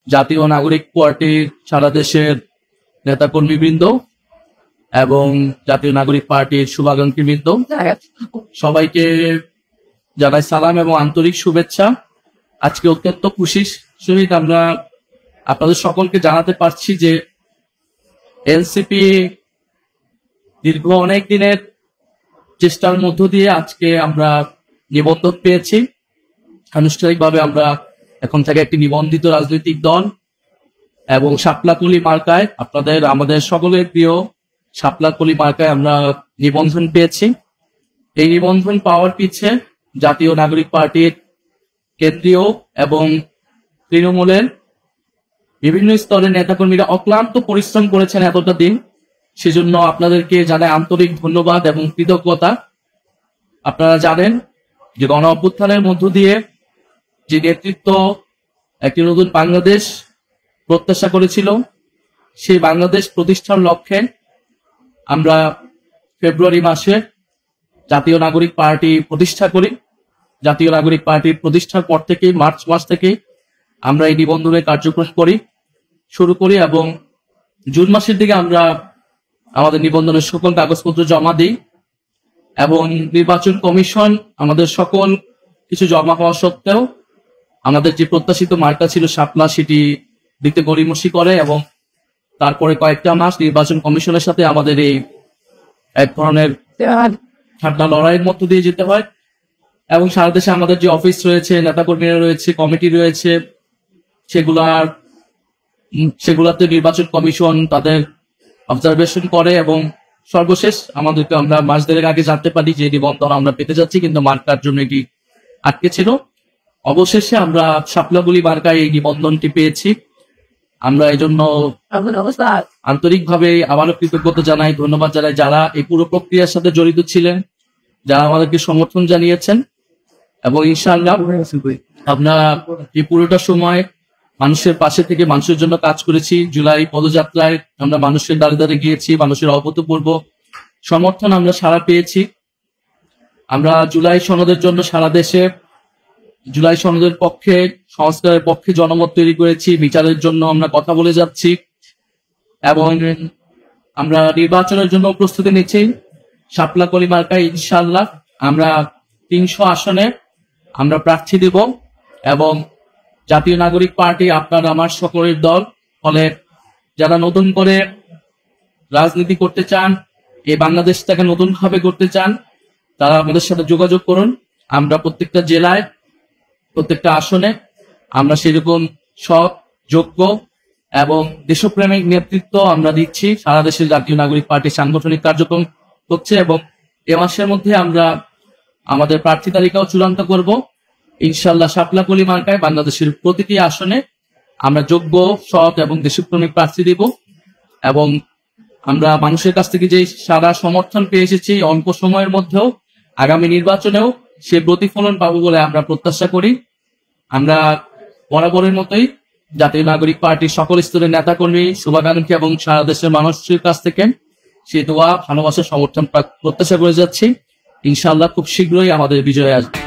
জাতীয় নাগরিক পার্টির সারা দেশের নেতাকর্মীবৃন্দ এবং জাতীয় নাগরিক পার্টির শুভাকাঙ্ক্ষীবৃন্দ সবাইকে জানাই সালাম এবং আন্তরিক শুভেচ্ছা। আজকে অত্যন্ত খুশির সহিত আমরা আপনাদের সকলকে জানাতে পারছি যে এনসিপি দীর্ঘ অনেক দিনের চেষ্টার মধ্য দিয়ে আজকে আমরা নিবন্ধন পেয়েছি। আনুষ্ঠানিকভাবে আমরা এখন থেকে একটি নিবন্ধিত রাজনৈতিক দল এবং শাপলাকলি মার্কায় আমাদের সকলের প্রিয় শাপলাকলি মার্কায় আমরা নিবন্ধন পেয়েছি। এই নিবন্ধন পাওয়ার পিছে জাতীয় নাগরিক পার্টির কেন্দ্রীয় এবং তৃণমূলের বিভিন্ন স্তরের নেতাকর্মীরা অক্লান্ত পরিশ্রম করেছেন এতটা দিন। সেজন্য আপনাদেরকে জানাই আন্তরিক ধন্যবাদ এবং কৃতজ্ঞতা। আপনারা জানেন যে গণ অভ্যুত্থানের মধ্য দিয়ে যে নেতৃত্ব একটি নতুন বাংলাদেশ প্রত্যাশা করেছিল, সেই বাংলাদেশ প্রতিষ্ঠার লক্ষ্যে আমরা ফেব্রুয়ারি মাসে জাতীয় নাগরিক পার্টি প্রতিষ্ঠা করি। জাতীয় নাগরিক পার্টির প্রতিষ্ঠার পর থেকেই মার্চ মাস থেকে আমরা এই নিবন্ধনের কার্যক্রম শুরু করি এবং জুন মাসের দিকে আমরা আমাদের নিবন্ধনের সকল কাগজপত্র জমা দিই এবং নির্বাচন কমিশন আমাদের সকল কিছু জমা হওয়া সত্ত্বেও আমাদের যে প্রত্যাশিত মার্কা ছিল শাপলা, সেটি দিতে গড়িমসি করে এবং তারপরে কয়েকটা মাস নির্বাচন কমিশনের সাথে আমাদের এই এক ধরনের ঠান্ডা লড়াইয়ের মধ্য দিয়ে যেতে হয় এবং সারা দেশে আমাদের যে অফিস রয়েছে, নেতাকর্মীরা রয়েছে, কমিটি রয়েছে, সেগুলাতে নির্বাচন কমিশন তাদের অবজারভেশন করে এবং সর্বশেষ আমাদেরকে আমরা মাস দেড়েক আগে জানতে পারি যে নিবন্ধন আমরা পেতে যাচ্ছি, কিন্তু মার্কার জন্য এটি আটকে ছিল। অবশেষে আমরা শাপলাকলি মার্কায় এই নিবন্ধনটি পেয়েছি। আমরা এই জন্য আন্তরিকভাবে আবারও কৃতজ্ঞতা জানাই, ধন্যবাদ জানাই যারা এই পুরো প্রক্রিয়ার সাথে জড়িত ছিলেন, যারা আমাদেরকে সমর্থন জানিয়েছেন এবং ইনশাআল্লাহ আমরা এই পুরোটা সময় মানুষের পাশে থেকে মানুষের জন্য কাজ করেছি। জুলাই পদযাত্রায় আমরা মানুষের দ্বারে দ্বারে গিয়েছি, মানুষের অভূতপূর্ব সমর্থন আমরা সারা পেয়েছি। আমরা জুলাই সনদের জন্য সারা দেশে জুলাই সনদের পক্ষে, সংস্কারের পক্ষে জনমত তৈরি করেছি। বিচারের জন্য আমরা কথা বলে যাচ্ছি এবং আমরা নির্বাচনের জন্য প্রস্তুতি নিচ্ছি। শাপলাকলি মার্কায় ইনশাআল্লাহ আমরা 300 আসনে আমরা প্রার্থী দেব এবং জাতীয় নাগরিক পার্টি আপনার আমার সকলের দল। ফলে যারা নতুন করে রাজনীতি করতে চান, এই বাংলাদেশটাকে নতুন ভাবে করতে চান, তারা আমাদের সাথে যোগাযোগ করুন। আমরা প্রত্যেকটা জেলায়, প্রত্যেকটা আসনে আমরা সেরকম সৎ, যোগ্য এবং দেশপ্রেমিক নেতৃত্ব আমরা দিচ্ছি। সারা দেশের জাতীয় নাগরিক পার্টির সাংগঠনিক কার্যক্রম হচ্ছে এবং এ মাসের মধ্যে আমরা আমাদের প্রার্থী তালিকাও চূড়ান্ত করব। ইনশাআল্লাহ শাপলাকলি মার্কায় বাংলাদেশের প্রতিটি আসনে আমরা যোগ্য, সৎ এবং দেশপ্রেমিক প্রার্থী দেব এবং আমরা মানুষের কাছ থেকে যে সারা সমর্থন পেয়ে এসেছি অল্প সময়ের মধ্যেও আগামী নির্বাচনেও সে প্রতিফলন পাবো বলে আমরা প্রত্যাশা করি। আমরা বরাবরের মতোই জাতীয় নাগরিক পার্টির সকল স্তরের নেতাকর্মী, শুভাকাঙ্ক্ষী এবং সারা দেশের মানুষের কাছ থেকে সে দোয়া, ভালোবাসা, সমর্থন প্রত্যাশা করে যাচ্ছি। ইনশাআল্লাহ খুব শীঘ্রই আমাদের বিজয় আসবে।